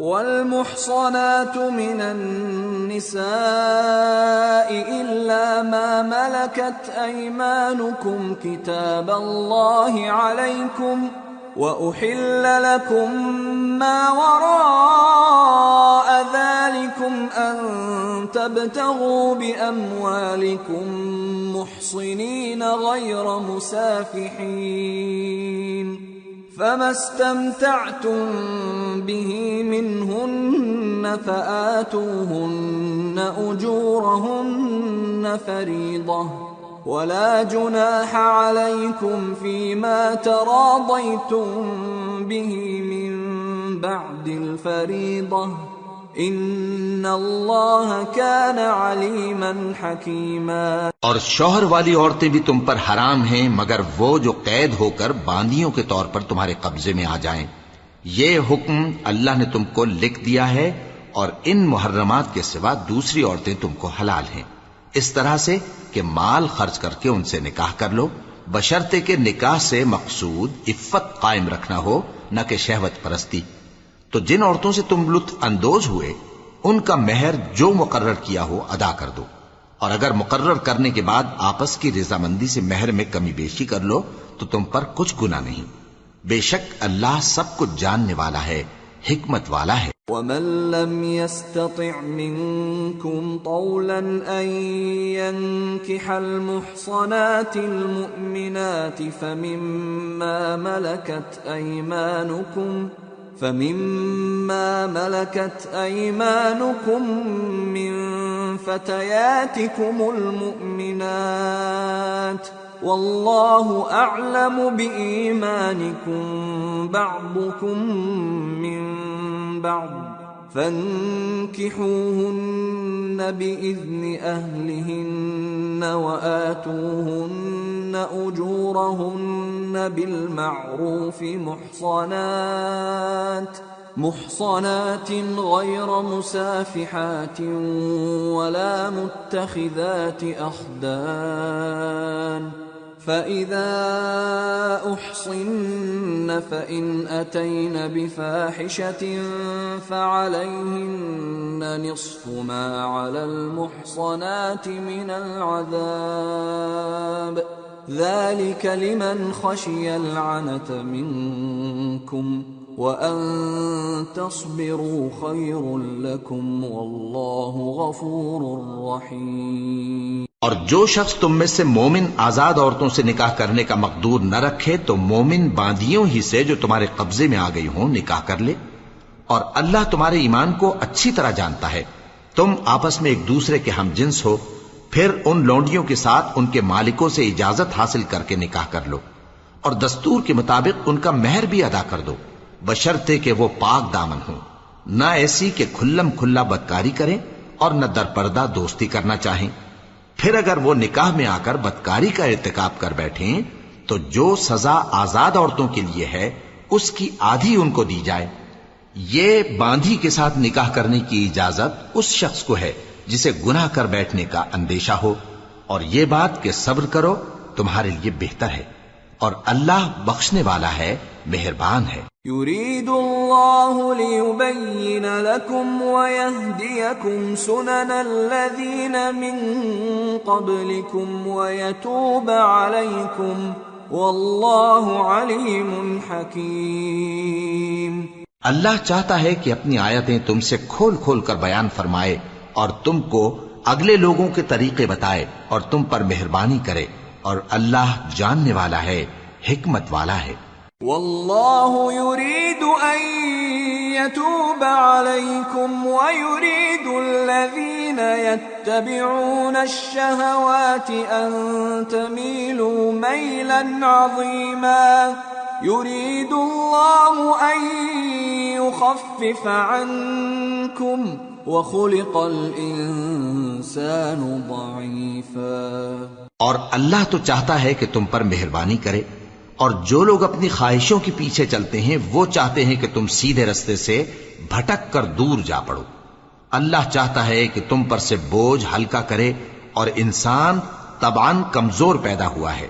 والمحصنات من النساء إلا ما ملكت أيمانكم كتاب الله عليكم وأحل لكم ما وراء ذلكم أن تبتغوا بأموالكم محصنين غير مسافحين فما استمتعتم به منهن فآتوهن أجورهن فريضة ولا جناح عليكم فيما تراضيتم به من بعد الفريضة ان اللہ کان علیما حکیما۔ اور شوہر والی عورتیں بھی تم پر حرام ہیں مگر وہ جو قید ہو کر باندیوں کے طور پر تمہارے قبضے میں آ جائیں۔ یہ حکم اللہ نے تم کو لکھ دیا ہے، اور ان محرمات کے سوا دوسری عورتیں تم کو حلال ہیں، اس طرح سے کہ مال خرچ کر کے ان سے نکاح کر لو، بشرطے کہ نکاح سے مقصود عفت قائم رکھنا ہو، نہ کہ شہوت پرستی۔ تو جن عورتوں سے تم لطف اندوز ہوئے ان کا مہر جو مقرر کیا ہو ادا کر دو، اور اگر مقرر کرنے کے بعد آپس کی رضامندی سے مہر میں کمی بیشی کر لو تو تم پر کچھ گناہ نہیں، بے شک اللہ سب کچھ جاننے والا ہے، حکمت والا ہے۔ وَمَن لَّمْ يَسْتَطِعْ مِنكُمْ طَوْلًا أَن يَنكِحَ الْمُحْصَنَاتِ الْمُؤْمِنَاتِ فَمِمَّا مَلَكَتْ أَيْمَانُكُمْ مِنْ فَتَيَاتِكُمُ الْمُؤْمِنَاتِ وَاللَّهُ أَعْلَمُ بِإِيمَانِكُمْ بَعْضُكُمْ مِنْ بَعْضٍ فَانكِحُوهُنَّ بِإِذْنِ أَهْلِهِنَّ وَآتُوهُنَّ أُجُورَهُنَّ بِالْمَعْرُوفِ محصنات غير مسافحات ولا متخذات أخدان فإذا أحصن فإن أتين بفاحشة فعليهن نصف ما على المحصنات من العذاب ذلك لمن خشي العنت منكم وَأَن تَصْبِرُوا خَيْرٌ لَكُمْ وَاللَّهُ غَفُورٌ رَحِيمٌ۔ اور جو شخص تم میں سے مومن آزاد عورتوں سے نکاح کرنے کا مقدور نہ رکھے تو مومن باندیوں ہی سے جو تمہارے قبضے میں آ گئی ہوں نکاح کر لے، اور اللہ تمہارے ایمان کو اچھی طرح جانتا ہے۔ تم آپس میں ایک دوسرے کے ہم جنس ہو، پھر ان لونڈیوں کے ساتھ ان کے مالکوں سے اجازت حاصل کر کے نکاح کر لو، اور دستور کے مطابق ان کا مہر بھی ادا کر دو، بشرطے کہ وہ پاک دامن ہوں، نہ ایسی کہ کھلم کھلا بدکاری کریں اور نہ در پردہ دوستی کرنا چاہیں۔ پھر اگر وہ نکاح میں آ کر بدکاری کا ارتکاب کر بیٹھیں تو جو سزا آزاد عورتوں کے لیے ہے اس کی آدھی ان کو دی جائے۔ یہ باندھی کے ساتھ نکاح کرنے کی اجازت اس شخص کو ہے جسے گناہ کر بیٹھنے کا اندیشہ ہو، اور یہ بات کہ صبر کرو تمہارے لیے بہتر ہے، اور اللہ بخشنے والا ہے، مہربان ہے۔ يريد الله ليبين لكم ويهديكم سنن الذين من قبلكم ويتوب عليكم والله عليم حكيم۔ اللہ چاہتا ہے کہ اپنی آیتیں تم سے کھول کھول کر بیان فرمائے اور تم کو اگلے لوگوں کے طریقے بتائے اور تم پر مہربانی کرے، اور اللہ جاننے والا ہے، حکمت والا ہے۔ واللہ یرید ان یتوب علیکم ویرید الذین یتبعون الشہوات ان تمیلوا میلا عظیما یرید اللہ ان یخفف عنکم وخلق الانسان ضعیفا۔ اور اللہ تو چاہتا ہے کہ تم پر مہربانی کرے، اور جو لوگ اپنی خواہشوں کے پیچھے چلتے ہیں وہ چاہتے ہیں کہ تم سیدھے رستے سے بھٹک کر دور جا پڑو۔ اللہ چاہتا ہے کہ تم پر سے بوجھ ہلکا کرے، اور انسان طبعاً کمزور پیدا ہوا ہے۔